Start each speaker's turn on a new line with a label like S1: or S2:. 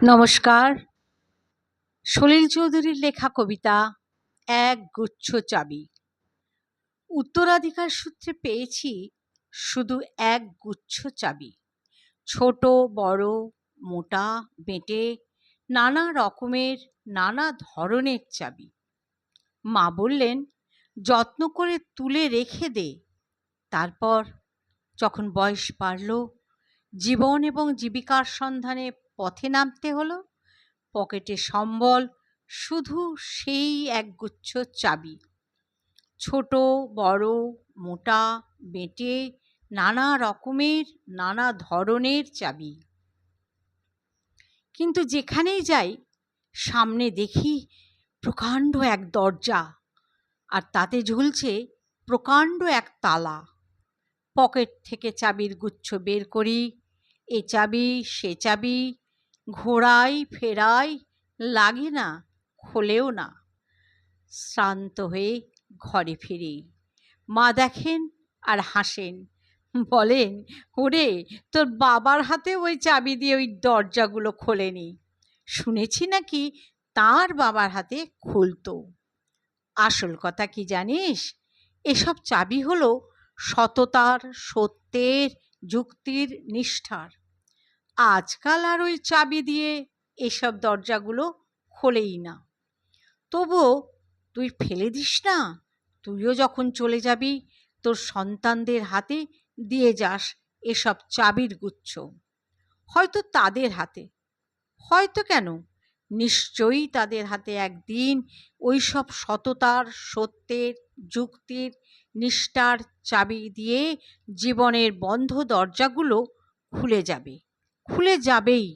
S1: নমস্কার। সলিল চৌধুরীর লেখা কবিতা এক গুচ্ছ চাবি। উত্তরাধিকার সূত্রে পেয়েছি শুধু এক গুচ্ছ চাবি। ছোট বড়, মোটা বেঁটে, নানা রকমের নানা ধরনের চাবি। মা বললেন, যত্ন করে তুলে রেখে দে। তারপর যখন বয়স বাড়ল, জীবন এবং জীবিকার সন্ধানে পথে নামতে হলো, পকেটে সম্বল শুধু সেই একগুচ্ছ চাবি। ছোট বড়, মোটা বেঁটে, নানা রকমের নানা ধরনের চাবি। কিন্তু যেখানেই যাই সামনে দেখি প্রকাণ্ড এক দরজা, আর তাতে ঝুলছে প্রকাণ্ড এক তালা। পকেট থেকে চাবির গুচ্ছ বের করি, এ চাবি সে চাবি, ঘোরাই ফেরাই, লাগে না, খোলেও না। শ্রান্ত হয়ে ঘরে ফিরি। মা দেখেন আর হাসেন, বলেন, ওরে তোর বাবার হাতে ওই চাবি দিয়ে ওই দরজাগুলো খোলেনি, শুনেছি নাকি তার বাবার হাতে খুলতো। আসল কথা কি জানিস, এসব চাবি হলো সততার, সত্যের, যুক্তির, নিষ্ঠার। আজকাল আর ওই চাবি দিয়ে এসব দরজাগুলো খোলেই না। তবুও তুই ফেলে দিস না, তুইও যখন চলে যাবি তোর সন্তানদের হাতে দিয়ে যাস এসব চাবির গুচ্ছ। হয়তো তাদের হাতে, হয়তো কেন, নিশ্চয়ই তাদের হাতে একদিন ওই সব সততার, সত্যের, যুক্তির, নিষ্ঠার চাবি দিয়ে জীবনের বন্ধ দরজাগুলো খুলে যাবে, খুলে যাবেই।